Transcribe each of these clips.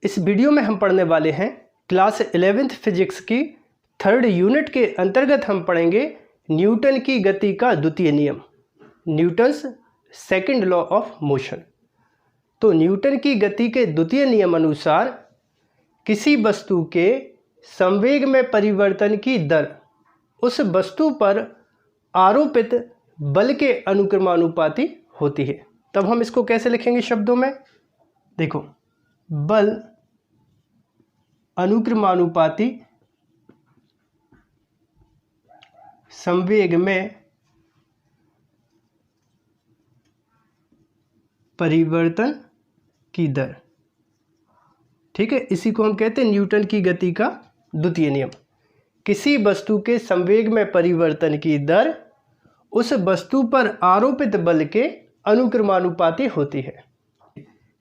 इस वीडियो में हम पढ़ने वाले हैं क्लास 11th फिजिक्स की 3rd यूनिट के अंतर्गत हम पढ़ेंगे न्यूटन की गति का द्वितीय नियम, Newton's second law of motion. तो न्यूटन की गति के द्वितीय नियम अनुसार किसी वस्तु के संवेग में परिवर्तन की दर उस वस्तु पर आरोपित बल के अनुक्रमानुपाती होती है। तब हम इसको कैसे लिखेंगे शब्दों में? देखो, बल अनुक्रमानुपाती संवेग में परिवर्तन की दर। ठीक है, इसी को हम कहते हैं न्यूटन की गति का द्वितीय नियम। किसी वस्तु के संवेग में परिवर्तन की दर उस वस्तु पर आरोपित बल के अनुक्रमानुपाती होती है।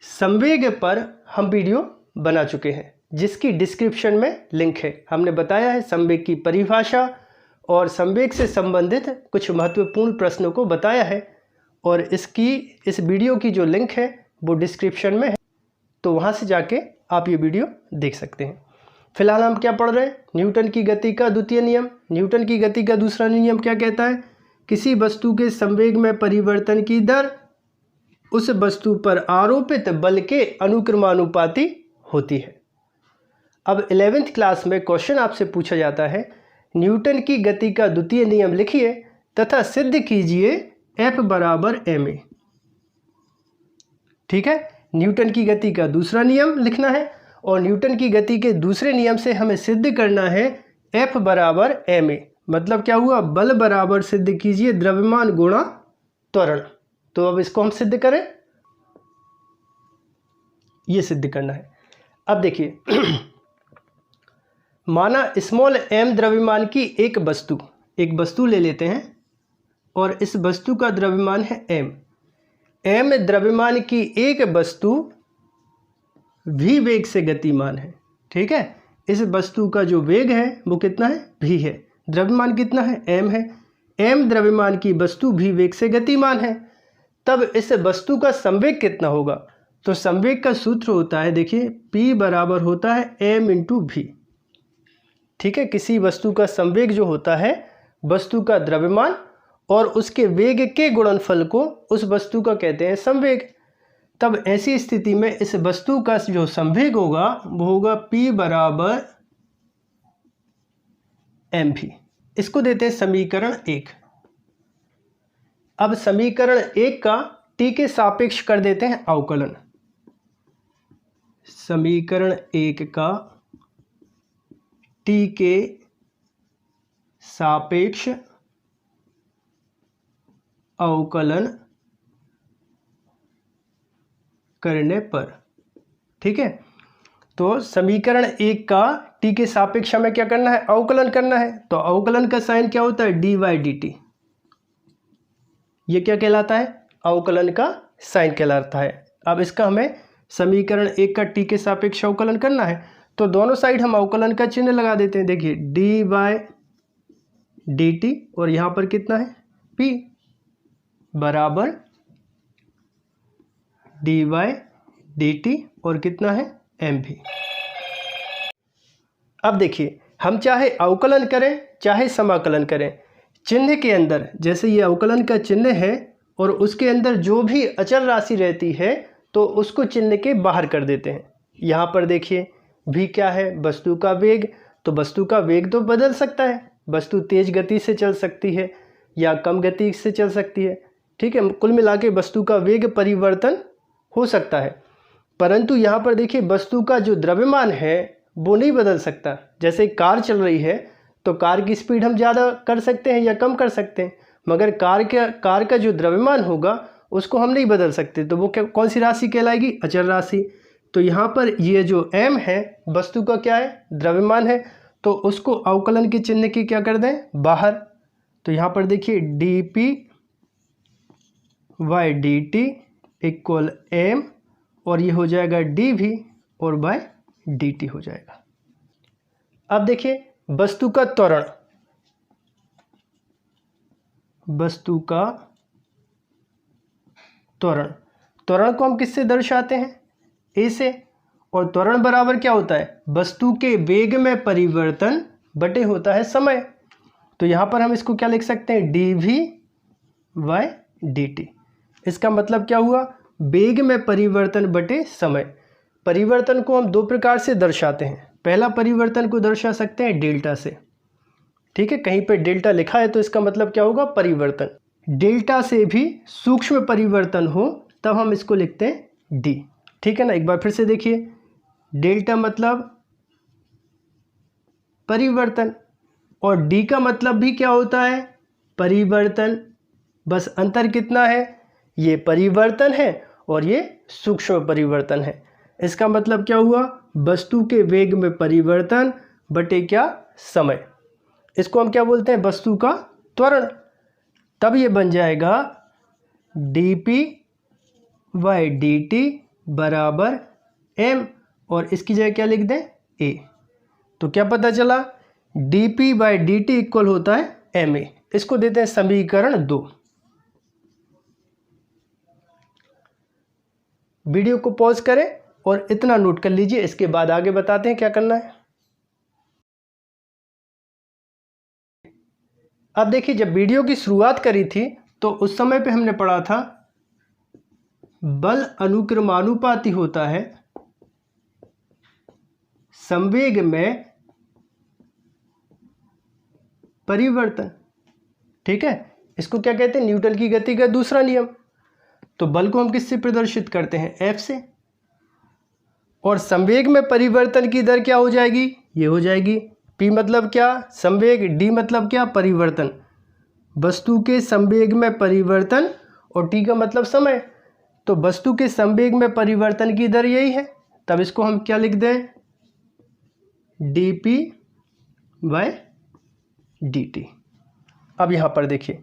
संवेग पर हम वीडियो बना चुके हैं जिसकी डिस्क्रिप्शन में लिंक है। हमने बताया है संवेग की परिभाषा और संवेग से संबंधित कुछ महत्वपूर्ण प्रश्नों को बताया है, और इस वीडियो की जो लिंक है वो डिस्क्रिप्शन में है, तो वहाँ से जाके आप ये वीडियो देख सकते हैं। फिलहाल हम क्या पढ़ रहे हैं? न्यूटन की गति का द्वितीय नियम। न्यूटन की गति का दूसरा नियम क्या कहता है? किसी वस्तु के संवेग में परिवर्तन की दर उस वस्तु पर आरोपित बल के अनुक्रमानुपाती होती है। अब 11th क्लास में क्वेश्चन आपसे पूछा जाता है, न्यूटन की गति का द्वितीय नियम लिखिए तथा सिद्ध कीजिए F बराबर ma। ठीक है, न्यूटन की गति का दूसरा नियम लिखना है और न्यूटन की गति के दूसरे नियम से हमें सिद्ध करना है F बराबर ma। मतलब क्या हुआ? बल बराबर सिद्ध कीजिए द्रव्यमान गुणा त्वरण। तो अब इसको हम सिद्ध करें, ये सिद्ध करना है। अब देखिए, माना स्मॉल m द्रव्यमान की एक वस्तु ले लेते हैं और इस वस्तु का द्रव्यमान है m द्रव्यमान की एक वस्तु v वेग से गतिमान है। ठीक है, इस वस्तु का जो वेग है वो कितना है? v है। द्रव्यमान कितना है? m है। m द्रव्यमान की वस्तु v वेग से गतिमान है। तब इस वस्तु का संवेग कितना होगा? तो संवेग का सूत्र होता है, देखिए, p बराबर होता है m इंटू v। ठीक है, किसी वस्तु का संवेग जो होता है वस्तु का द्रव्यमान और उसके वेग के गुणनफल को उस वस्तु का कहते हैं संवेग। तब ऐसी स्थिति में इस वस्तु का जो संवेग होगा वो होगा p बराबर mv। इसको देते हैं समीकरण 1। अब समीकरण 1 का t के सापेक्ष कर देते हैं अवकलन। समीकरण 1 का t के सापेक्ष अवकलन करने पर। ठीक है, तो समीकरण 1 का t के सापेक्ष हमें क्या करना है? अवकलन करना है। तो अवकलन का साइन क्या होता है? dy dt। ये क्या कहलाता है? अवकलन का साइन कहलाता है। अब इसका हमें समीकरण 1 का t के सापेक्ष अवकलन करना है, तो दोनों साइड हम अवकलन का चिन्ह लगा देते हैं। देखिए, dy dt और यहाँ पर कितना है? p बराबर dy dt और कितना है? mv। अब देखिए, हम चाहे अवकलन करें चाहे समाकलन करें, चिन्ह के अंदर जैसे ये अवकलन का चिन्ह है और उसके अंदर जो भी अचल राशि रहती है तो उसको चिन्ह के बाहर कर देते हैं। यहाँ पर देखिए, v क्या है? वस्तु का वेग। तो वस्तु का वेग तो बदल सकता है, वस्तु तेज गति से चल सकती है या कम गति से चल सकती है। ठीक है, कुल मिला के वस्तु का वेग परिवर्तन हो सकता है, परंतु यहाँ पर देखिए वस्तु का जो द्रव्यमान है वो नहीं बदल सकता। जैसे कार चल रही है तो कार की स्पीड हम ज़्यादा कर सकते हैं या कम कर सकते हैं, मगर कार का जो द्रव्यमान होगा उसको हम नहीं बदल सकते। तो वो कौन सी राशि कहलाएगी? अचल राशि। तो यहाँ पर ये जो m है वस्तु का क्या है? द्रव्यमान है। तो उसको अवकलन के चिन्ह की क्या कर दें? बाहर। तो यहाँ पर देखिए dp y dt equal m और ये हो जाएगा dv और by dt हो जाएगा। अब देखिए, वस्तु का त्वरण, त्वरण को हम किससे दर्शाते हैं? a से। और त्वरण बराबर क्या होता है, वस्तु के वेग में परिवर्तन बटे होता है समय। तो यहाँ पर हम इसको क्या लिख सकते हैं, dv/dt। इसका मतलब क्या हुआ, वेग में परिवर्तन बटे समय। परिवर्तन को हम दो प्रकार से दर्शाते हैं। पहला परिवर्तन को दर्शा सकते हैं डेल्टा से, ठीक है, कहीं पे डेल्टा लिखा है तो इसका मतलब क्या होगा, परिवर्तन। डेल्टा से भी सूक्ष्म परिवर्तन हो तब हम इसको लिखते हैं डी, ठीक है ना। एक बार फिर से देखिए, डेल्टा मतलब परिवर्तन और डी का मतलब भी क्या होता है, परिवर्तन। बस अंतर कितना है, ये परिवर्तन है और ये सूक्ष्म परिवर्तन है। इसका मतलब क्या हुआ, वस्तु के वेग में परिवर्तन बटे क्या, समय। इसको हम क्या बोलते हैं, वस्तु का त्वरण। तब ये बन जाएगा dp/dt बराबर m, और इसकी जगह क्या लिख दें, a। तो क्या पता चला, dp/dt इक्वल होता है ma। इसको देते हैं समीकरण 2। वीडियो को पॉज करें और इतना नोट कर लीजिए, इसके बाद आगे बताते हैं क्या करना है। अब देखिए, जब वीडियो की शुरुआत करी थी तो उस समय पे हमने पढ़ा था बल अनुक्रमानुपाती होता है संवेग में परिवर्तन, ठीक है। इसको क्या कहते हैं, न्यूटन की गति का दूसरा नियम। तो बल को हम किससे प्रदर्शित करते हैं, F से। और संवेग में परिवर्तन की दर क्या हो जाएगी, ये हो जाएगी P मतलब क्या, संवेग, D मतलब क्या, परिवर्तन। वस्तु के संवेग में परिवर्तन और T का मतलब समय। तो वस्तु के संवेग में परिवर्तन की दर यही है, तब इसको हम क्या लिख दें, dp/dt। अब यहाँ पर देखिए,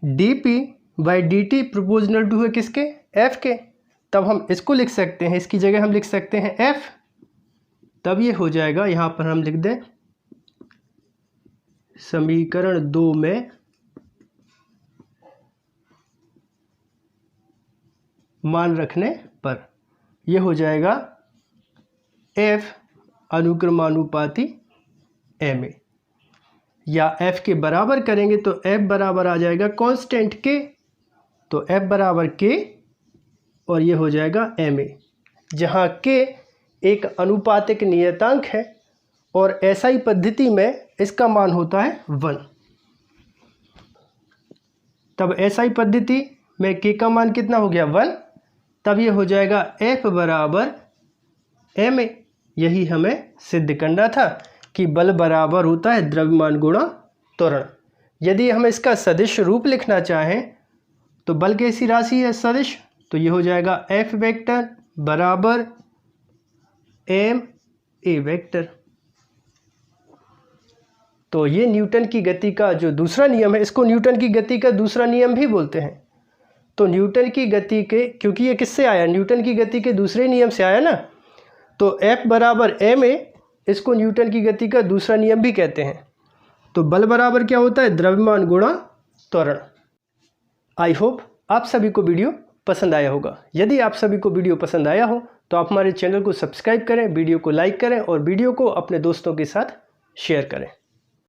dp/dt प्रोपोर्शनल टू है किसके, F के। तब हम इसको लिख सकते हैं, इसकी जगह हम लिख सकते हैं F। तब ये हो जाएगा, यहाँ पर हम लिख दें समीकरण 2 में मान रखने पर यह हो जाएगा F अनुक्रमानुपाती ma, या F के बराबर करेंगे तो F बराबर आ जाएगा कांस्टेंट के। तो F बराबर k और ये हो जाएगा ma, जहाँ k एक अनुपातिक नियतांक है और SI पद्धति में इसका मान होता है 1। तब SI पद्धति में k का मान कितना हो गया, 1। तब ये हो जाएगा F बराबर ma। यही हमें सिद्ध करना था कि बल बराबर होता है द्रव्यमान गुणा त्वरण। यदि हम इसका सदिश रूप लिखना चाहें तो बल कैसी राशि है, सदिश। तो ये हो जाएगा F वेक्टर बराबर ma वेक्टर। तो ये न्यूटन की गति का जो दूसरा नियम है, इसको न्यूटन की गति का दूसरा नियम भी बोलते हैं। तो न्यूटन की गति के, क्योंकि ये किससे आया, न्यूटन की गति के दूसरे नियम से आया ना, तो F बराबर ma, इसको न्यूटन की गति का दूसरा नियम भी कहते हैं। तो बल बराबर क्या होता है, द्रव्यमान गुणा त्वरण। आई होप आप सभी को वीडियो पसंद आया होगा। यदि आप सभी को वीडियो पसंद आया हो तो आप हमारे चैनल को सब्सक्राइब करें, वीडियो को लाइक करें और वीडियो को अपने दोस्तों के साथ शेयर करें।